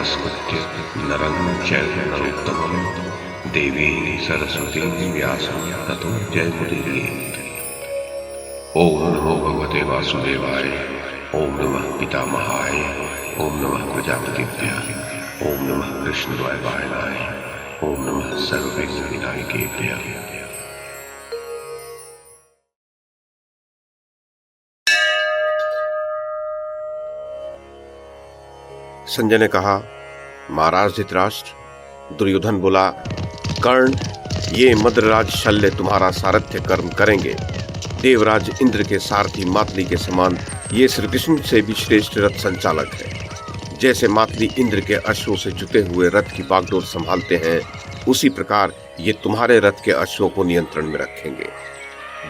नमस्कृत्य नरं चैव नरोत्तमं देवीं सरस्वतीं व्यासं ततो जयमुदीरयेत्। ओम नमो भगवते वासुदेवाय, ओम नमः पितामहाय, ओम नमः प्रजापतिभ्यः, ओम नमः कृष्णद्वैपायनाय, ओम नमः सर्वविघ्नविनायकेभ्यः। संजय ने कहा, महाराज धृतराष्ट्र, दुर्योधन बोला, कर्ण, ये मद्रराज शल्य तुम्हारा सारथ्य कर्म करेंगे। देवराज इंद्र के सारथी मातली के समान ये श्री कृष्ण से भी श्रेष्ठ रथ संचालक है। जैसे मातली इंद्र के अश्वों से जुटे हुए रथ की बागडोर संभालते हैं, उसी प्रकार ये तुम्हारे रथ के अश्वों को नियंत्रण में रखेंगे।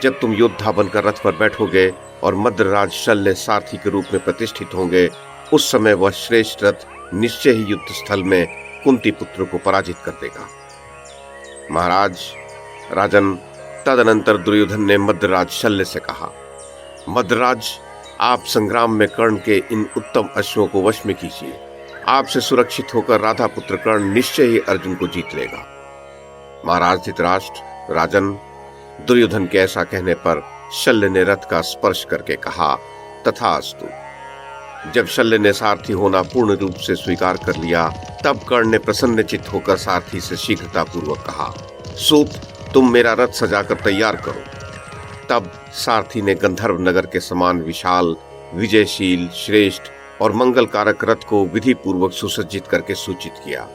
जब तुम योद्धा बनकर रथ पर बैठोगे और मद्रराज शल्य सारथी के रूप में प्रतिष्ठित होंगे, उस समय वह श्रेष्ठ रथ निश्चय ही युद्ध स्थल में कुंती पुत्र को पराजित कर देगा। महाराज राजन, तदनंतर दुर्योधन ने मद्रराज शल्य से कहा, मद्रराज, आप संग्राम में कर्ण के इन उत्तम अश्वों को वश में कीजिए। आपसे सुरक्षित होकर राधा पुत्र कर्ण निश्चय ही अर्जुन को जीत लेगा। महाराज धृतराष्ट्र, राजन, दुर्योधन के ऐसा कहने पर शल्य ने रथ का स्पर्श करके कहा, तथास्तु। जब शल्य ने सारथी होना पूर्ण रूप से स्वीकार कर लिया, तब कर्ण ने प्रसन्नचित्त होकर सारथी से शीघ्रता पूर्वक कहा, सूत, तुम मेरा रथ सजाकर तैयार करो। तब सारथी ने गंधर्व नगर के समान विशाल, विजयशील, श्रेष्ठ और मंगलकारक रथ को विधि पूर्वक सुसज्जित करके सूचित किया,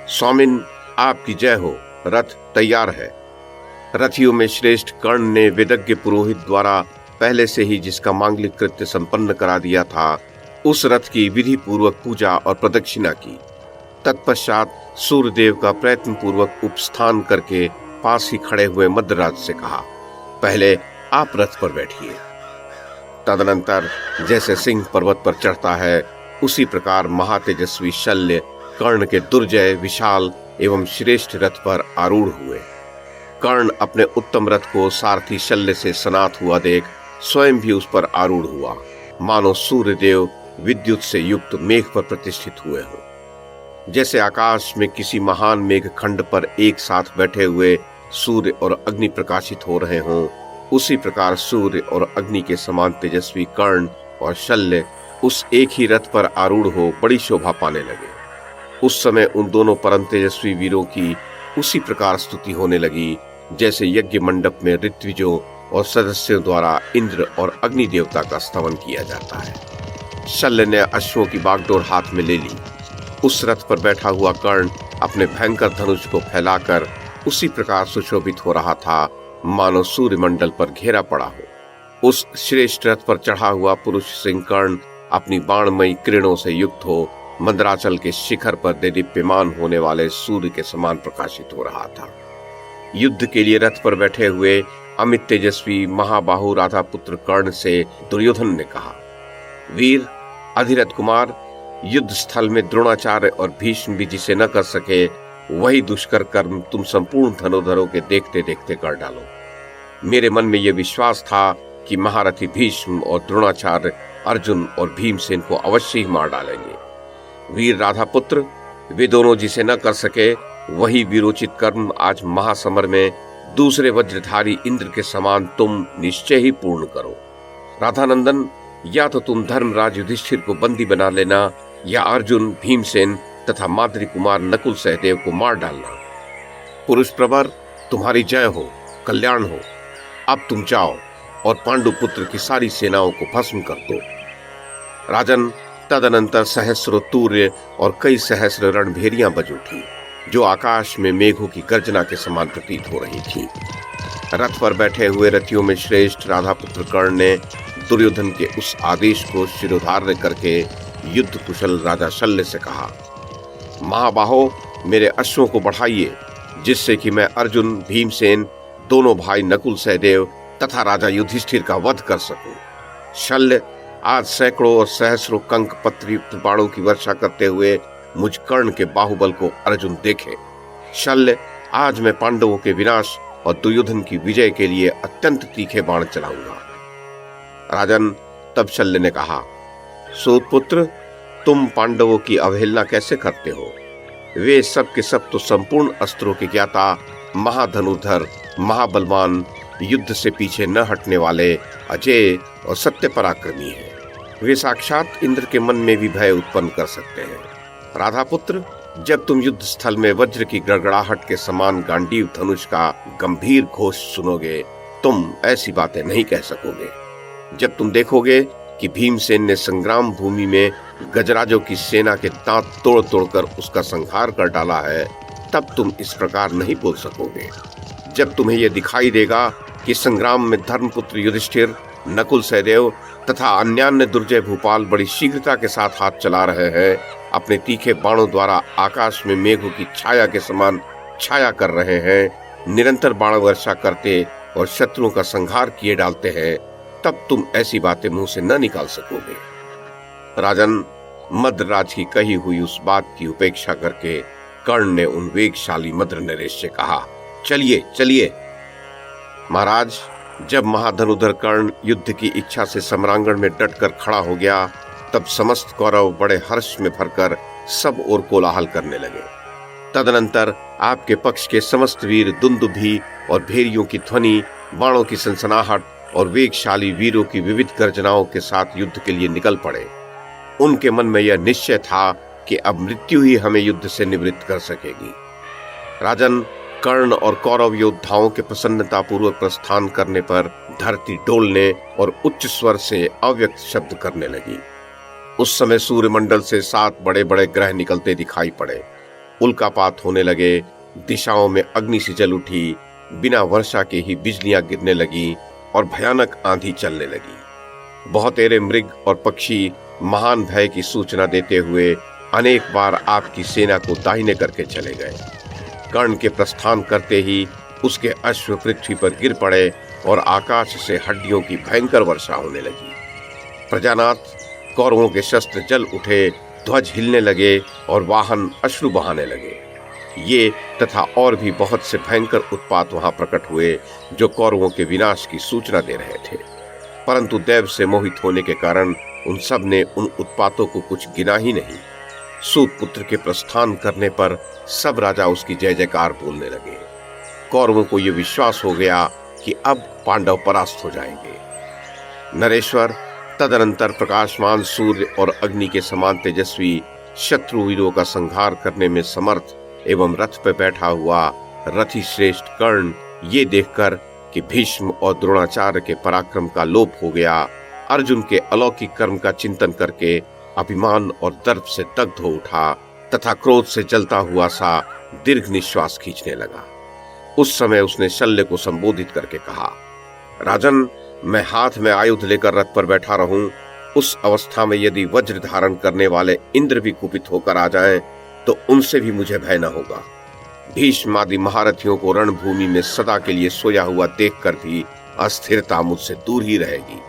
स्वामिन, आपकी जय हो, रथ तैयार है। रथियों में श्रेष्ठ कर्ण ने वेदज्ञ पुरोहित द्वारा पहले से ही जिसका मांगलिक कृत्य संपन्न करा दिया था, उस रथ की विधि पूर्वक पूजा और प्रदक्षिणा की। तत्पश्चात सूर्यदेव का प्रयत्न पूर्वक उपस्थान करके पास ही खड़े हुए मद्रराज से कहा, पहले आप रथ पर बैठिए। तदनंतर जैसे सिंह पर्वत पर चढ़ता है, उसी प्रकार महातेजस्वी शल्य कर्ण के दुर्जय, विशाल एवं श्रेष्ठ रथ पर आरूढ़ हुए। कर्ण अपने उत्तम रथ को सारथी शल्य से सनात हुआ देख स्वयं भी उस पर आरूढ़ हुआ, मानो सूर्यदेव विद्युत से युक्त मेघ पर प्रतिष्ठित हुए हो। जैसे आकाश में किसी महान मेघ खंड पर एक साथ बैठे हुए सूर्य और अग्नि प्रकाशित हो रहे हों, उसी प्रकार सूर्य और अग्नि के समान तेजस्वी कर्ण और शल्य उस एक ही रथ पर आरूढ़ हो बड़ी शोभा पाने लगे। उस समय उन दोनों परम तेजस्वी वीरों की उसी प्रकार स्तुति होने लगी, जैसे यज्ञ मंडप में ऋत्विजों और सदस्यों द्वारा इंद्र और अग्नि देवता का स्तवन किया जाता है। शल्य ने अश्वों की बागडोर हाथ में ले ली। उस रथ पर बैठा हुआ कर्ण अपने भयंकर धनुष को फैलाकर उसी प्रकार सुशोभित हो रहा था, मानो सूर्यमंडल पर घेरा पड़ा हो। उस श्रेष्ठ रथ पर चढ़ा हुआ पुरुष सिंह कर्ण अपनी बाणमयी किरणों से युक्त हो मंदराचल के शिखर पर देदीप्यमान होने वाले सूर्य के समान प्रकाशित हो रहा था। युद्ध के लिए रथ पर बैठे हुए अमित तेजस्वी महाबाहु राधा पुत्र कर्ण से दुर्योधन ने कहा, वीर अधिरथ कुमार, युद्ध स्थल में द्रोणाचार्य और भीष्म भी जिसे न कर सके, वही दुष्कर कर्म तुम संपूर्ण धनुर्धरों के देखते देखते कर डालो। मेरे मन में यह विश्वास था कि महारथी भीष्म और द्रोणाचार्य अर्जुन और भीमसेन को अवश्य ही मार डालेंगे। वीर राधा पुत्र, वे दोनों जिसे न कर सके, वही वीरोचित कर्म आज महासमर में दूसरे वज्रधारी इंद्र के समान तुम निश्चय ही पूर्ण करो। राधानंदन, या तो तुम धर्मराज युधिष्ठिर को बंदी बना लेना, या अर्जुन, भीमसेन तथा माद्री कुमार नकुल सहदेव को मार डालना। पुरुष प्रवर, तुम्हारी जय हो, कल्याण हो। अब तुम जाओ और पांडु पुत्र की सारी सेनाओं को भस्म कर दो। राजन, तदनंतर सहस्रो तूर्य और कई सहस्र रणभेरियां बज उठी, जो आकाश में मेघों की गर्जना के समान प्रतीत हो रही थी। रथ पर बैठे हुए रथियों में श्रेष्ठ राधा पुत्र कर्ण ने दुर्योधन के उस आदेश को शिरोधार्य करके युद्ध कुशल राजा शल्य से कहा, महाबाहो, मेरे अश्वों को बढ़ाइए, जिससे कि मैं अर्जुन, भीमसेन, दोनों भाई नकुल सहदेव तथा राजा युधिष्ठिर का वध कर सकूं। शल्य, आज सैकड़ों और सहस्रों कंक पत्री बाणों की वर्षा करते हुए मुझ कर्ण के बाहुबल को अर्जुन देखे। शल्य, आज मैं पांडवों के विनाश और दुर्योधन की विजय के लिए अत्यंत तीखे बाण चलाऊंगा। राजन, तब शल्य ने कहा, सूत पुत्र, तुम पांडवों की अवहेलना कैसे करते हो? वे सब के सब तो संपूर्ण अस्त्रों के ज्ञाता, महाधनुर्धर, महाबलवान, युद्ध से पीछे न हटने वाले, अजय और सत्य पराक्रमी हैं। वे साक्षात इंद्र के मन में भी भय उत्पन्न कर सकते हैं। राधा पुत्र, जब तुम युद्ध स्थल में वज्र की गड़गड़ाहट के समान गांडीव धनुष का गंभीर घोष सुनोगे, तुम ऐसी बातें नहीं कह सकोगे। जब तुम देखोगे कि भीमसेन ने संग्राम भूमि में गजराजों की सेना के दांत तोड़ तोड़कर उसका संहार कर डाला है, तब तुम इस प्रकार नहीं बोल सकोगे। जब तुम्हें यह दिखाई देगा कि संग्राम में धर्मपुत्र युधिष्ठिर, नकुल सहदेव तथा अन्यान्य दुर्जय भूपाल बड़ी शीघ्रता के साथ हाथ चला रहे हैं, अपने तीखे बाणों द्वारा आकाश में मेघों की छाया के समान छाया कर रहे हैं, निरंतर बाण वर्षा करते और शत्रुओं का संहार किए डालते हैं, तब तुम ऐसी बातें मुंह से न निकाल सकोगे। राजन, मद्रराज की कही हुई उस बात की उपेक्षा करके कर्ण ने उन वेगशाली मद्र नरेश से कहा, चलिए चलिए। महाराज, जब महाधनुधर कर्ण युद्ध की इच्छा से सम्रांगण में डटकर खड़ा हो गया, तब समस्त कौरव बड़े हर्ष में भरकर सब ओर कोलाहल करने लगे। तदनंतर आपके पक्ष के समस्त वीर दुंदुभी और भेरियों की ध्वनि, बाणों की सनसनाहट और वेगशाली वीरों की विविध गर्जनाओं के साथ युद्ध के लिए निकल पड़े। उनके मन में यह निश्चय था कि अब मृत्यु ही हमें युद्ध से निवृत्त कर सकेगी। राजन, कर्ण और कौरव योद्धाओं के प्रसन्नता पूर्वक प्रस्थान करने पर धरती डोलने और उच्च स्वर से अव्यक्त शब्द करने लगी। उस समय सूर्यमंडल से 7 बड़े बड़े ग्रह निकलते दिखाई पड़े। उल्कापात होने लगे, दिशाओं में अग्नि सी जल उठी, बिना वर्षा के ही बिजलियां गिरने लगी और भयानक आंधी चलने लगी। बहुतेरे मृग और पक्षी महान भय की सूचना देते हुए अनेक बार आपकी सेना को दाहिने करके चले गए। कर्ण के प्रस्थान करते ही उसके अश्व पृथ्वी पर गिर पड़े और आकाश से हड्डियों की भयंकर वर्षा होने लगी। प्रजानाथ, कौरवों के शस्त्र जल उठे, ध्वज हिलने लगे और वाहन अश्रु बहाने लगे। ये तथा और भी बहुत से भयंकर उत्पात वहां प्रकट हुए, जो कौरवों के विनाश की सूचना दे रहे थे। परंतु दैव से मोहित होने के कारण उन सब ने उन उत्पातों को कुछ गिना ही नहीं। सूत पुत्र के प्रस्थान करने पर सब राजा उसकी जय जयकार बोलने लगे। कौरवों को यह विश्वास हो गया कि अब पांडव परास्त हो जाएंगे। नरेश्वर, तदनंतर प्रकाशमान सूर्य और अग्नि के समान तेजस्वी शत्रु वीरों का संहार करने में समर्थ एवं रथ पर बैठा हुआ रथी श्रेष्ठ कर्ण ये देखकर कि भीष्म और द्रोणाचार्य के पराक्रम का लोप हो गया, अर्जुन के अलौकिक कर्म का चिंतन करके अभिमान और दर्प से दग्ध हो उठा तथा क्रोध से जलता हुआ सा दीर्घ निश्वास खींचने लगा। उस समय उसने शल्य को संबोधित करके कहा, राजन, मैं हाथ में आयुध लेकर रथ पर बैठा रहूं, उस अवस्था में यदि वज्र धारण करने वाले इंद्र भी कुपित होकर आ जाएं, तो उनसे भी मुझे भय न होगा। भीष्म आदि महारथियों को रणभूमि में सदा के लिए सोया हुआ देखकर भी अस्थिरता मुझसे दूर ही रहेगी।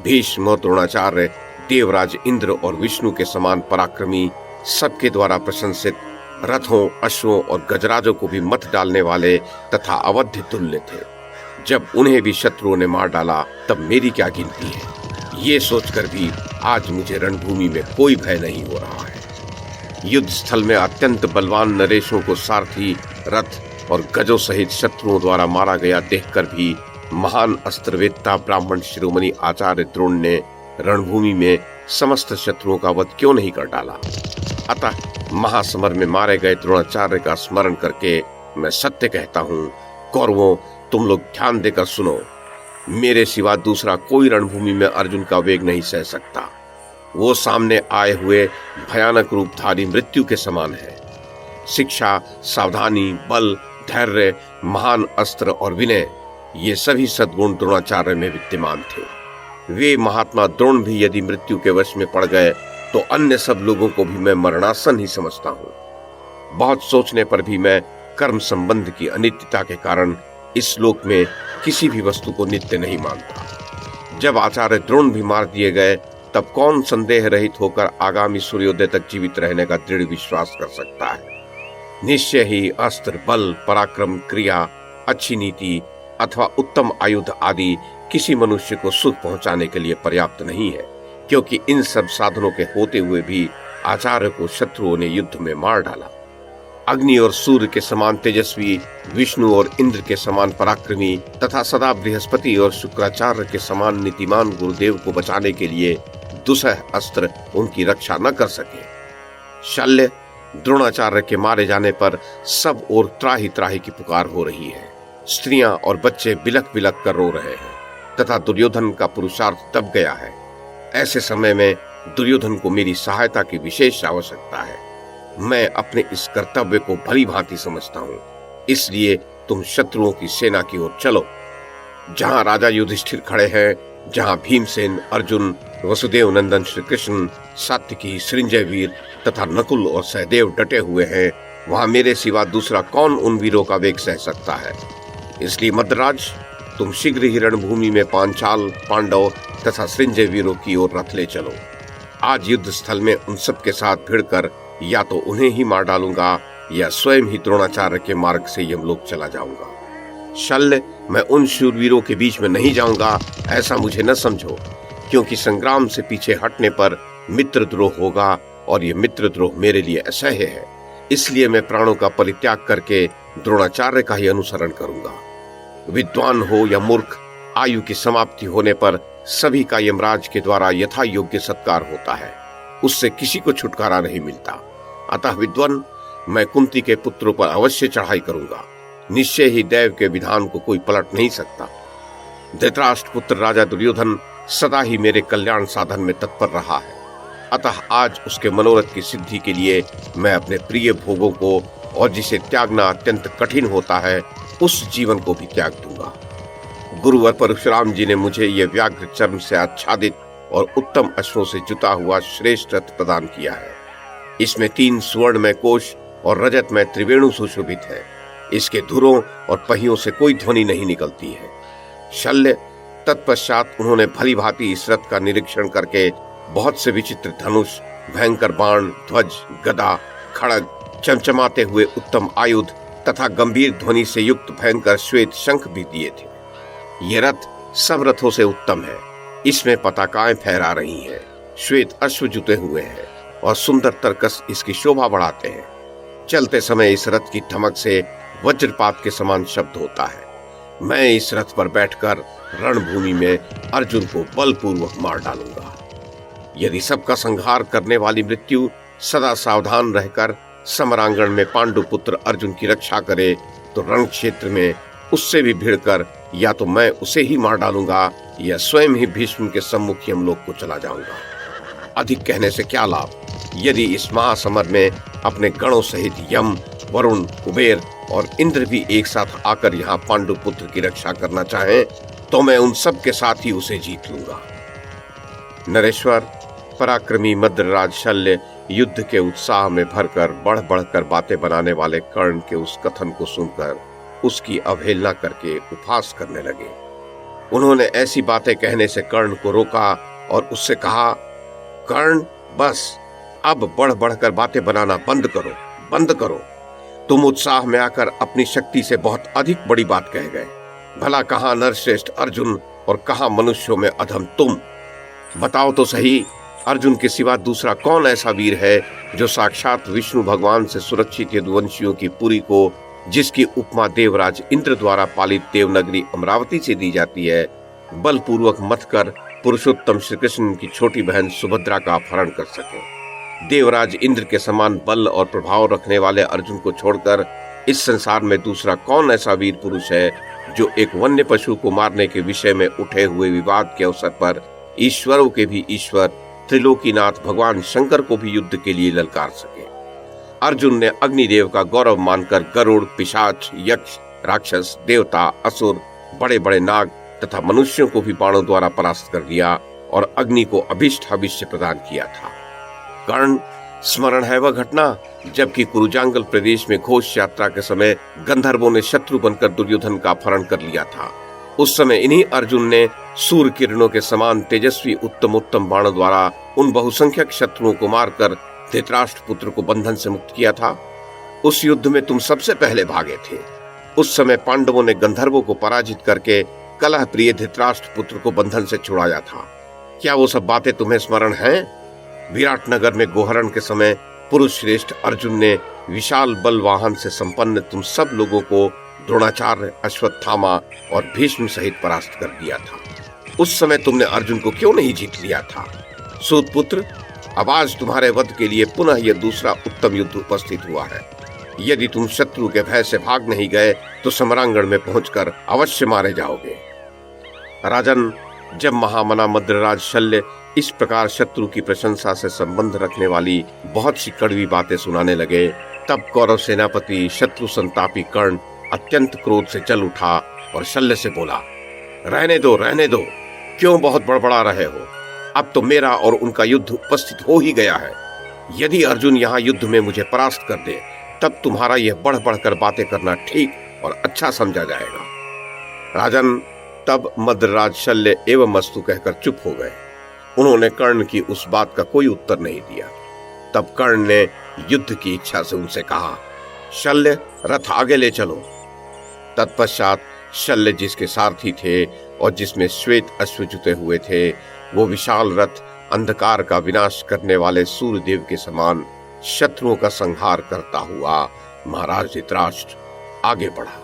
भीष्म और द्रोणाचार्य देवराज इंद्र और विष्णु के समान पराक्रमी, सबके द्वारा प्रशंसित, रथों, अश्वों और गजराजों को भी मत डालने वाले तथा अवध्य तुल्य थे। जब उन्हें भी शत्रुओं ने मार डाला, तब मेरी क्या गिनती है। ये सोचकर भी आज मुझे रणभूमि में कोई भय नहीं हो रहा है। युद्ध स्थल में अत्यंत बलवान नरेशों को सारथी, रथ और गजों सहित शत्रुओं द्वारा मारा गया देखकर भी महान अस्त्रवेत्ता ब्राह्मण शिरोमणि आचार्य द्रोण ने रणभूमि में समस्त शत्रुओं का वध क्यों नहीं कर डाला। अतः महासमर में मारे गए द्रोणाचार्य का स्मरण करके मैं सत्य कहता हूँ, कौरवों, तुम लोग ध्यान देकर सुनो। मेरे सिवा दूसरा कोई रणभूमि में अर्जुन का वेग नहीं सह सकता। वो सामने आए हुए भयानक रूपधारी मृत्यु के समान है। शिक्षा, सावधानी, बल, धैर्य, महान अस्त्र और विनय, ये सभी सद्गुण द्रोणाचार्य में विद्यमान थे। वे महात्मा द्रोण भी यदि मृत्यु के वश में पड़ गए तो अन्य सब लोगों को भी मैं मरणासन ही समझता हूँ। बहुत सोचने पर भी मैं कर्म संबंध की अनित्यता के कारण इस लोक में किसी भी वस्तु को नित्य नहीं मानता। जब आचार्य द्रोण भी मार दिए गए, तब कौन संदेह रहित होकर आगामी सूर्योदय तक जीवित रहने का दृढ़ विश्वास कर सकता है। निश्चय ही अस्त्र, बल, पराक्रम, क्रिया, अच्छी नीति अथवा उत्तम आयुध आदि किसी मनुष्य को सुख पहुंचाने के लिए पर्याप्त नहीं है, क्योंकि इन सब साधनों के होते हुए भी आचार्य को शत्रुओं ने युद्ध में मार डाला। अग्नि और सूर्य के समान तेजस्वी, विष्णु और इंद्र के समान पराक्रमी तथा सदा बृहस्पति और शुक्राचार्य के समान नीतिमान गुरुदेव को बचाने के लिए दुसह अस्त्र उनकी रक्षा न कर सके। शल्य, द्रोणाचार्य के मारे जाने पर सब ओर त्राही त्राही की पुकार हो रही है। स्त्रियां और बच्चे बिलक बिलक कर रो रहे हैं तथा दुर्योधन का पुरुषार्थ दब गया है। ऐसे समय में दुर्योधन को मेरी सहायता की विशेष आवश्यकता है। मैं अपने इस कर्तव्य को भली भांति समझता हूँ, इसलिए तुम शत्रुओं की सेना की ओर चलो। जहाँ राजा युधिष्ठिर खड़े हैं, जहाँ भीमसेन, अर्जुन, वसुदेव नंदन श्री कृष्ण, सात्विकी, सृंजय वीर तथा नकुल और सहदेव डटे हुए हैं, वहाँ मेरे सिवा दूसरा कौन उन वीरों का वेग सह सकता है। इसलिए मद्राज, तुम शीघ्र ही रणभूमि में पांचाल, पांडव तथा सृंजय वीरों की ओर रथ ले चलो। आज युद्ध स्थल में उन सब के साथ भिड़कर या तो उन्हें ही मार डालूंगा या स्वयं ही द्रोणाचार्य के मार्ग से यमलोक चला जाऊंगा। शल्य, मैं उन शूरवीरों के बीच में नहीं जाऊंगा, ऐसा मुझे न समझो, क्योंकि संग्राम से पीछे हटने पर मित्रद्रोह होगा और ये मित्रद्रोह मेरे लिए असह्य है। इसलिए मैं प्राणों का परित्याग करके द्रोणाचार्य का ही अनुसरण करूंगा। विद्वान हो या मूर्ख, आयु की समाप्ति होने पर सभी का यमराज के द्वारा यथा योग्य सत्कार होता है, उससे किसी को छुटकारा नहीं मिलता। अतः विद्वान, मैं कुंती के पुत्रों पर अवश्य चढ़ाई करूंगा। निश्चय ही दैव के विधान को कोई पलट नहीं सकता। धृतराष्ट्र पुत्र राजा दुर्योधन सदा ही मेरे कल्याण साधन में तत्पर रहा है, अतः आज उसके मनोरथ की सिद्धि के लिए मैं अपने प्रिय भोगों को और जिसे त्यागना अत्यंत कठिन होता है, उस जीवन को भी त्याग दूंगा। गुरुवर परशुराम जी ने मुझे यह व्याघ्र चर्म से आच्छादित और उत्तम अश्वों से जुता हुआ श्रेष्ठ रथ प्रदान किया है। इसमें 3 सुवर्णमय कोश और रजतमय त्रिवेणु सुशोभित है। इसके धुरों और पहियों से कोई ध्वनि नहीं निकलती है। शल्य, तत्पश्चात उन्होंने भली भांति इस रथ का निरीक्षण करके बहुत से विचित्र धनुष, भयंकर बाण, ध्वज, गदा, खड़ग, चमचमाते हुए उत्तम आयुध तथा गंभीर ध्वनि से युक्त भयंकर श्वेत शंख भी दिए थे। यह रथ सब रथों से उत्तम है। इसमें पताकाएं फहरा रही हैं, श्वेत अश्व जुटे हुए हैं और सुंदर तरकस इसकी शोभा बढ़ाते हैं। चलते समय इस रथ की धमक से वज्रपात के समान शब्द होता है। मैं इस रथ पर बैठकर रणभूमि में अर्जुन को बलपूर्वक मार डालूंगा। यदि सबका संहार करने वाली मृत्यु सदा सावधान रहकर समरांगण में पांडु पुत्र अर्जुन की रक्षा करे, तो रण क्षेत्र में उससे भी भिड़कर या तो मैं उसे ही मार डालूंगा या स्वयं ही भीष्म के सम्मुख यमलोक को चला जाऊंगा। अधिक कहने से क्या लाभ। यदि इस महासमर में अपने गणों सहित यम, वरुण, कुबेर और इंद्र भी एक साथ आकर यहाँ पांडु पुत्र की रक्षा करना चाहें, तो मैं उन सब के साथ ही उसे जीत लूंगा। नरेश्वर, पराक्रमी मद्रराज शल्य युद्ध के उत्साह में भरकर बढ़ बढ़कर बातें बनाने वाले कर्ण के उस कथन को सुनकर उसकी अवहेलना करके उपहास करने लगे। उन्होंने ऐसी बातें कहने से कर्ण को रोका और उससे कहा, कर्ण, बस अब बढ़ बढ़कर बातें बनाना बंद करो, बंद करो। तुम उत्साह में आकर अपनी शक्ति से बहुत अधिक बड़ी बात कह गए। भला कहाँ नरश्रेष्ठ अर्जुन और कहाँ मनुष्यों में अधम तुम। बताओ तो सही, अर्जुन के सिवा दूसरा कौन ऐसा वीर है जो साक्षात विष्णु भगवान से सुरक्षित यदुवंशियों की पुरी को, जिसकी उपमा देवराज इंद्र द्वारा पालित देवनगरी अमरावती से दी जाती है, बलपूर्वक मत कर पुरुषोत्तम श्री कृष्ण की छोटी बहन सुभद्रा का अपहरण कर सके। देवराज इंद्र के समान बल और प्रभाव रखने वाले अर्जुन को छोड़कर इस संसार में दूसरा कौन ऐसा वीर पुरुष है जो एक वन्य पशु को मारने के विषय में उठे हुए विवाद के अवसर पर ईश्वरों के भी ईश्वर त्रिलोकीनाथ भगवान शंकर को भी युद्ध के लिए ललकार सके। अर्जुन ने अग्निदेव का गौरव मानकर गरुड़, पिशाच, यक्ष, राक्षस, देवता, असुर, बड़े बड़े नाग तथा मनुष्यों को भी बाणों द्वारा परास्त कर दिया और अग्नि को अभिष्ट भविष्य प्रदान किया था। कर्ण, स्मरण है वह घटना जबकि कुरुजांगल प्रदेश में घोष यात्रा के समय गंधर्वों ने शत्रु बनकर दुर्योधन का अपहरण कर लिया था। उस समय इन्हीं अर्जुन ने सूर्य किरणों के समान तेजस्वी उत्तम उत्तम बाणों द्वारा उन बहुसंख्यक शत्रुओं को मारकर धृतराष्ट्र पुत्र को बंधन से मुक्त किया था। उस युद्ध में तुम सबसे पहले भागे थे। उस समय पांडवों ने गंधर्वों को पराजित करके कलह प्रिय धृतराष्ट्र पुत्र को बंधन से छुड़ाया था। क्या वो सब बातें तुम्हें स्मरण हैं? विराटनगर में गोहरण के समय पुरुष श्रेष्ठ अर्जुन ने विशाल बल वाहन से संपन्न तुम सब लोगों को द्रोणाचार्य, अश्वत्थामा और भीष्म सहित परास्त कर दिया था। उस समय तुमने अर्जुन को क्यों नहीं जीत लिया था? सूतपुत्र, अब आज तुम्हारे वध के लिए पुनः यह दूसरा उत्तम युद्ध उपस्थित हुआ है। यदि तुम शत्रु के भय से भाग नहीं गए तो समरांगण में पहुंचकर अवश्य मारे जाओगे। राजन, जब महामना मद्रराज शल्य इस प्रकार शत्रु की प्रशंसा से संबंध रखने वाली बहुत सी कड़वी बातें सुनाने लगे, तब कौरव सेनापति शत्रु संतापी कर्ण अत्यंत क्रोध से जल उठा और शल्य से बोला, रहने दो, क्यों बहुत बड़बड़ा रहे हो? अब तो मेरा और उनका युद्ध उपस्थित हो ही गया है। यदि अर्जुन यहाँ युद्ध में मुझे परास्त कर दे, तब तुम्हारा यह बढ़ बढ़कर बातें करना ठीक और अच्छा समझा जाएगा। राजन, तब मद्रराज शल्य एवं मस्तु कहकर चुप हो गए। उन्होंने कर्ण की उस बात का कोई उत्तर नहीं दिया। तब कर्ण ने युद्ध की इच्छा से उनसे कहा, शल्य, रथ आगे ले चलो। तत्पश्चात शल्य, जिसके सारथी थे और जिसमें श्वेत अश्व जुते हुए थे, वो विशाल रथ अंधकार का विनाश करने वाले सूर्यदेव के समान शत्रुओं का संहार करता हुआ महाराज धृतराष्ट्र आगे बढ़ा।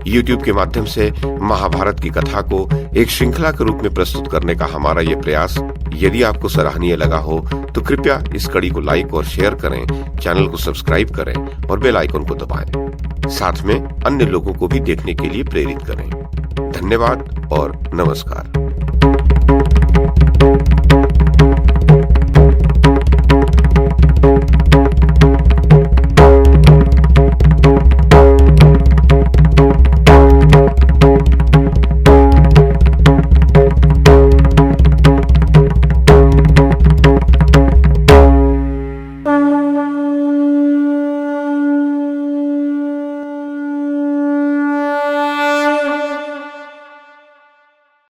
YouTube के माध्यम से महाभारत की कथा को एक श्रृंखला के रूप में प्रस्तुत करने का हमारा ये प्रयास यदि आपको सराहनीय लगा हो तो कृपया इस कड़ी को लाइक और शेयर करें, चैनल को सब्सक्राइब करें और बेल आइकन को दबाएं। साथ में अन्य लोगों को भी देखने के लिए प्रेरित करें। धन्यवाद और नमस्कार।